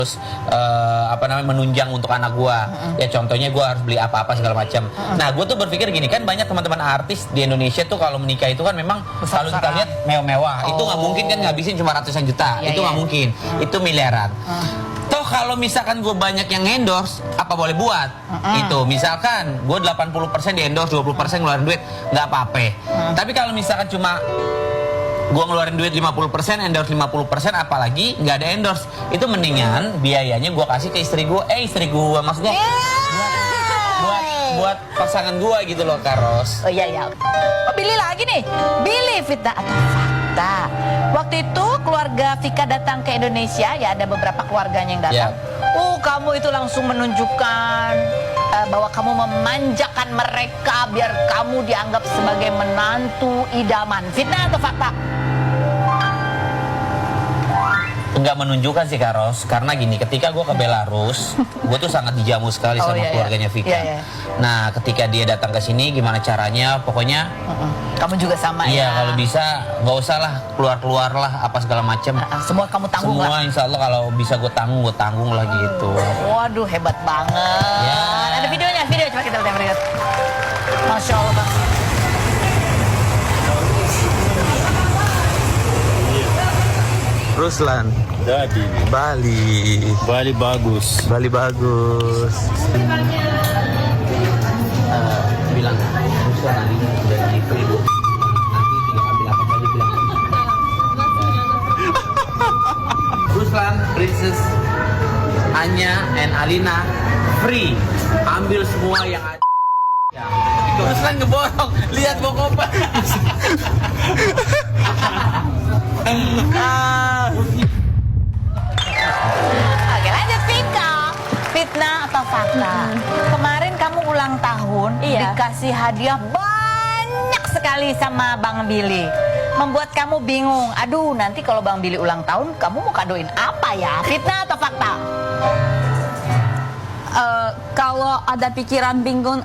terus apa namanya menunjang untuk anak gua. Ya contohnya gua harus beli apa-apa segala macam. Nah, gua tuh berpikir gini, kan banyak teman-teman artis di Indonesia tuh kalau menikah itu kan memang kalau kita lihat mewah-mewah. Itu nggak mungkin kan ngabisin cuma ratusan juta. Itu nggak mungkin. Itu miliaran. Toh kalau misalkan gue banyak yang endorse, apa boleh buat? Itu misalkan gue 80% di endorse, 20% ngeluarin duit, nggak apa-apa. Tapi kalau misalkan cuma gue ngeluarin duit 50%, endorse 50%, apalagi nggak ada endorse, itu mendingan biayanya gue kasih ke istri gue. Istri gue maksudnya buat pasangan gue gitu loh, Karos. Oh iya. Oh, Billy lagi nih. Billy, fitnah atau fakta? Waktu itu keluarga Vika datang ke Indonesia, ya ada beberapa keluarganya yang datang. Kamu itu langsung menunjukkan bahwa kamu memanjakan mereka biar kamu dianggap sebagai menantu idaman. Fitnah atau fakta? Nggak menunjukkan sih, Karos, karena gini, ketika gue ke Belarus, gue tuh sangat dijamu sekali sama keluarganya Vika. Nah, ketika dia datang ke sini, gimana caranya, pokoknya kamu juga sama ya. Iya, kalau bisa nggak usah lah keluar lah apa segala macam. Semua kamu tanggung semua lah. Insya Allah kalau bisa gue tanggung lah gitu. Waduh, hebat banget. Ya. Ada videonya, coba kita lihat. Masya Allah, Bang. Ruslan, Jadi Bali bagus. Bilang Ruslan hari ini udah di Peribu. Nanti tinggal ambil apa aja bilang. Ruslan, Princess Anya and Alina free, ambil semua yang ada. Ya, itu Ruslan ngeborong, lihat bokopnya. Oke, lanjut Vika. Fitnah atau fakta? Kemarin kamu ulang tahun, dikasih hadiah banyak sekali sama Bang Billy. Membuat kamu bingung. Aduh, nanti kalau Bang Billy ulang tahun, kamu mau kadoin apa ya? Fitnah atau fakta? Kalau ada pikiran bingung,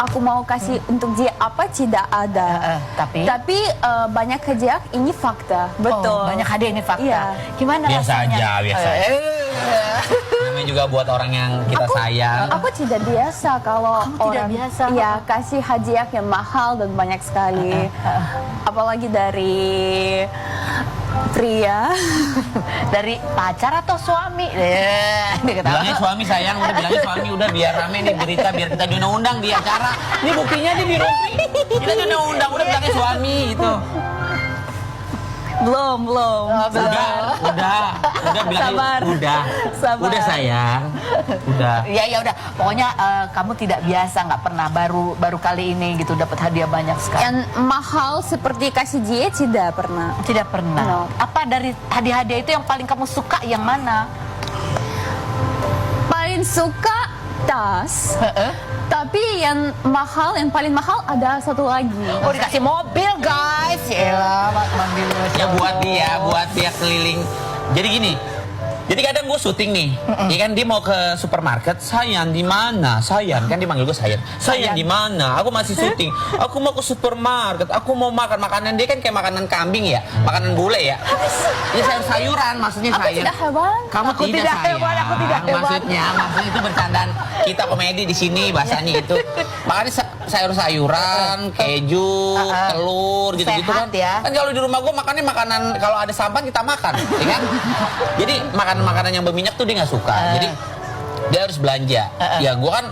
aku mau kasih untuk dia apa, tidak ada. Tapi banyak hadiah ini fakta, betul. banyak hadiah ini fakta. Iya. Gimana Biasa rasanya? aja, biasa. Namanya juga buat orang yang kita sayang. Aku tidak biasa kalau tidak orang biasa? kasih hadiah yang mahal dan banyak sekali. Apalagi dari pria. Dari pacar atau suami? Bilangnya suami sayang, udah bilangnya suami, udah biar rame nih berita, biar kita diundang di acara. Ini buktinya dia di Rumpi, kita diundang, udah bilangnya suami gitu. Belum. Udah bilangnya Sabar. udah sayang, udah. Ya udah. Pokoknya kamu tidak biasa, nggak pernah, baru kali ini gitu dapat hadiah banyak sekali. Yang mahal seperti kasih dia tidak pernah. Tidak pernah. No. Apa dari hadiah-hadiah itu yang paling kamu suka yang mana? Paling suka tas. Tapi yang paling mahal ada satu lagi. Oh, dikasih mobil, guys. Yalah, Bang Billy. Ya buat dia keliling. Jadi gini. Jadi kadang gue syuting nih, ya kan dia mau ke supermarket, sayang di mana? Sayang kan dia manggil gue sayang. Sayang di mana? Aku masih syuting. Aku mau ke supermarket, aku mau makan makanan dia kan kayak makanan kambing ya, makanan bule ya. Ya sayur-sayuran maksudnya Aku sayang. tidak hebat. Kamu Aku tidak tidak sayang. hebat, aku tidak hebat. Maksudnya itu bercandaan kita komedi di sini bahasanya itu. Makanya sayur-sayuran, keju, telur gitu-gitu kan. Sehat ya. Kan kalau di rumah gue makannya makanan kalau ada sampan kita makan, ya kan? Jadi makanan yang berminyak tuh dia nggak suka. Jadi dia harus belanja. Ya gue kan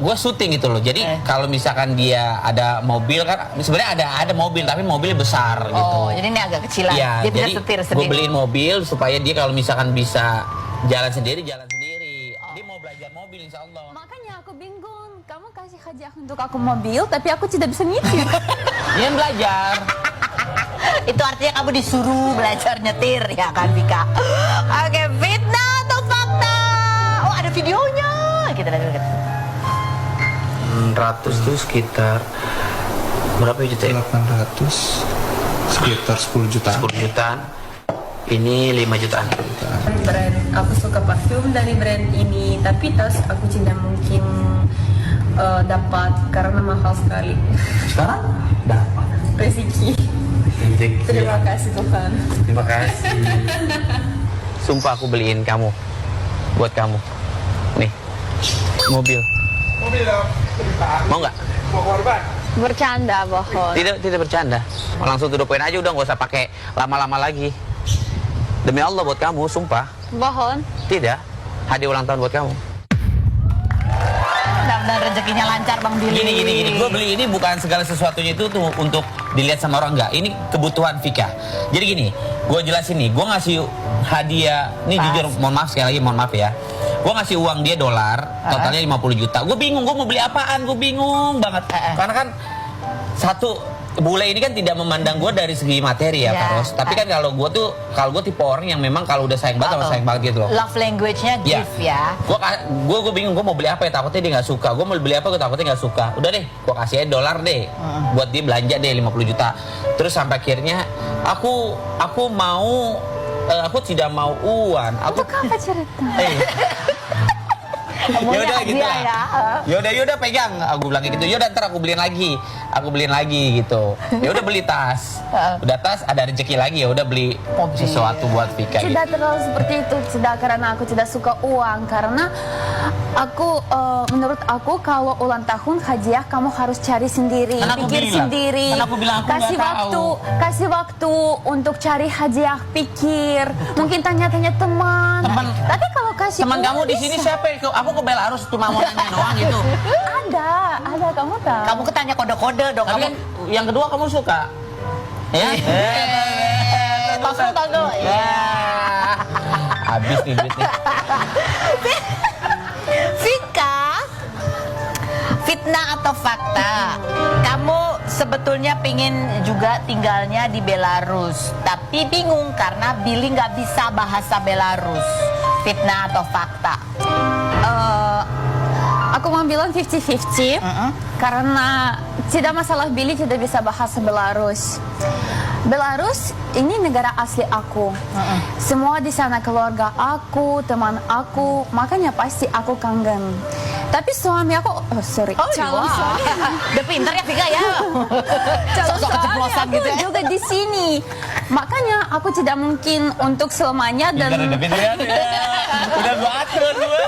gue syuting gitu loh. Jadi kalau misalkan dia ada mobil kan, sebenarnya ada mobil tapi mobilnya besar gitu. Oh, jadi ini agak kecilan. Ya, Dia bisa jadi setir gue sendiri. beliin mobil supaya dia kalau misalkan bisa jalan sendiri. Dia mau belajar mobil insya Allah. Makanya aku bingung. Kamu kasih hadiah untuk aku mobil, tapi aku tidak bisa nyetir. Dia belajar. Itu artinya kamu disuruh belajar nyetir ya kan, Vika? Oke, fitnah atau fakta? Oh, ada videonya. Kita lihat. 100 tuh sekitar berapa juta ya? 800 sekitar 10 juta. 10 jutaan. Ini 5 jutaan. Brand, aku suka parfum dari brand ini, tapi tas aku tidak mungkin dapat karena mahal sekali. Sekarang dapat. Rezeki. Terima kasih Tuhan. Terima kasih. Sumpah aku beliin kamu. Buat kamu. Nih. Mobil. Mau nggak? Bercanda, bohong. Tidak bercanda. Langsung to the point aja, udah nggak usah pakai lama-lama lagi. Demi Allah buat kamu, sumpah. Bohong. Tidak. Hadiah ulang tahun buat kamu. Mudah-mudahan rezekinya lancar Bang Billy. Gini. Gue beli ini bukan segala sesuatunya itu tuh untuk dilihat sama orang, enggak. Ini kebutuhan Vika. Jadi gini, gue jelasin nih. Gue ngasih hadiah. Nih jujur, mohon maaf sekali lagi, mohon maaf ya. Gue ngasih uang dia dolar, totalnya 50 juta. Gue bingung, gue mau beli apaan? Gue bingung banget. Karena kan satu, bule ini kan tidak memandang gue dari segi materi ya, Kak Ros. Tapi kan kalau gue tipe orang yang memang kalau udah sayang banget sama sayang banget gitu loh. Love language-nya gift ya. Gue bingung, gue mau beli apa ya, takutnya dia nggak suka. Gue mau beli apa, gue takutnya nggak suka. Udah deh, gue kasih aja dolar deh, buat dia belanja deh 50 juta. Terus sampai akhirnya aku tidak mau uang. Untuk apa cerita? Yaudah gitu lah. Ya. Yaudah pegang. Aku bilang gitu. Yaudah ntar aku beliin lagi gitu. Ya udah beli tas. Udah tas ada rezeki lagi, ya udah beli sesuatu buat Vika. Tidak Gitu. terlalu seperti itu, tidak karena aku tidak suka uang, karena aku menurut aku kalau ulang tahun hadiah kamu harus cari sendiri, Kan aku pikir bilang. sendiri, Kan aku bilang aku nggak kasih waktu untuk cari hadiah, pikir, mungkin tanya-tanya teman. Tapi kalau kasih Teman uang kamu di sini bisa. siapa? Aku ke Belarus cuma mau nanya doang gitu. Ada kamu tahu. Kamu ketanya kode-kode dong. Tapi Kamu kan yang kedua kamu suka. Ya? Togel. Ya. Habis nih duitnya. Vika, fitnah atau fakta? Kamu sebetulnya pingin juga tinggalnya di Belarus, tapi bingung karena Billy nggak bisa bahasa Belarus. Fitnah atau fakta? Aku mau bilang 50-50 karena tidak masalah Billy tidak bisa bahasa Belarus. Belarus ini negara asli aku. Semua di sana keluarga aku, teman aku, makanya pasti aku kangen. Tapi suami aku, calon suami. Udah pinter ya Vika ya. Calon Sok-sok keceplosan suami gitu aku ya. juga di sini. Makanya aku tidak mungkin untuk selamanya dan Pinter ya. Udah gua atur gua.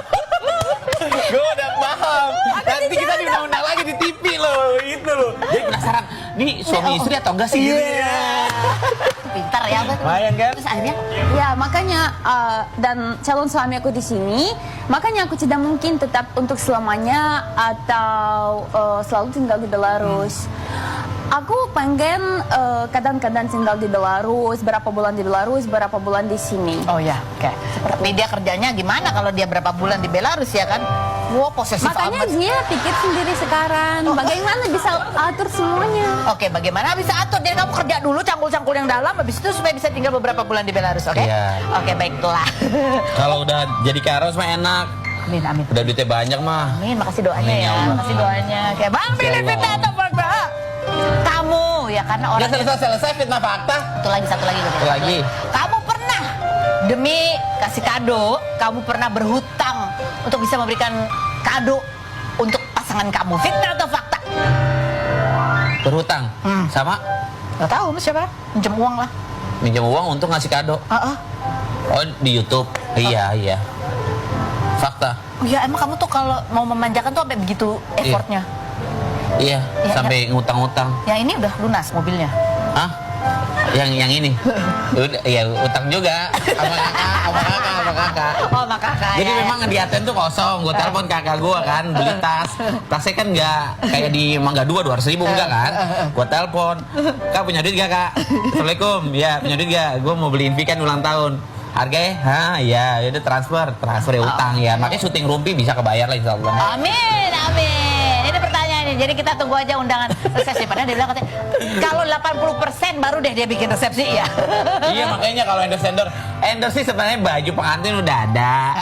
Gue udah paham. Nanti kita diundang-undang lagi di TV loh, itu loh. Jadi penasaran, nih suami istri atau enggak sih? Gitu ya. Pinter ya. Lumayan kan? Terus akhirnya ya makanya dan calon suami aku di sini, makanya aku tidak mungkin tetap untuk selamanya atau selalu tinggal di Belarus. Aku pengen kadang-kadang tinggal di Belarus, berapa bulan di Belarus, berapa bulan di sini. oh ya, oke. Tapi dia kerjanya gimana kalau dia berapa bulan di Belarus ya kan? Wah, posesif Makanya amat. dia pikir sendiri sekarang, bagaimana bisa atur semuanya. Oke, bagaimana bisa atur? Jadi kamu kerja dulu cangkul-cangkul yang dalam, habis itu supaya bisa tinggal beberapa bulan di Belarus, oke? Iya. Oke, baiklah. Kalau udah jadi karos mah enak. Amin, amin. Udah duitnya banyak mah. Amin, makasih doanya Amin, ya. ya Allah. Makasih doanya. Oke, Bang Billy Allah. fitnah atau fakta? Kamu ya karena orang Udah selesai fitnah fakta. satu lagi. Satu lagi. Kamu pernah demi kasih kado, kamu pernah berhutang untuk bisa memberikan kado untuk pasangan kamu. Fitnah atau fakta? Berhutang sama Gak tahu siapa? Minjem uang lah. minjem uang untuk ngasih kado. Oh, di YouTube. Iya. Fakta. Oh ya emang kamu tuh kalau mau memanjakan tuh sampai begitu effortnya. Iya, sampai ngutang-ngutang. Yang ini udah lunas mobilnya. Hah? Yang ini? Udah, ya utang juga sama kakak. Oh sama kakak. Jadi ya, memang di ATM tuh kosong. Gue telepon kakak gue kan beli tas. Tasnya kan nggak kayak di Mangga 200.000 enggak kan? Gue telepon. Kak punya duit gak kak? Assalamualaikum. Ya punya duit gak? Gue mau beliin Vikan ulang tahun. Harganya? Hah? Ya udah transfer ya utang ya. Makanya syuting Rumpi bisa kebayar lah insya Allah. Amin. Ini pertanyaannya. Jadi kita tunggu aja undangan resepsi. Padahal dia bilang katanya kalau 80% baru deh dia bikin resepsi ya. Iya makanya kalau endorse sih sebenarnya baju pengantin udah ada.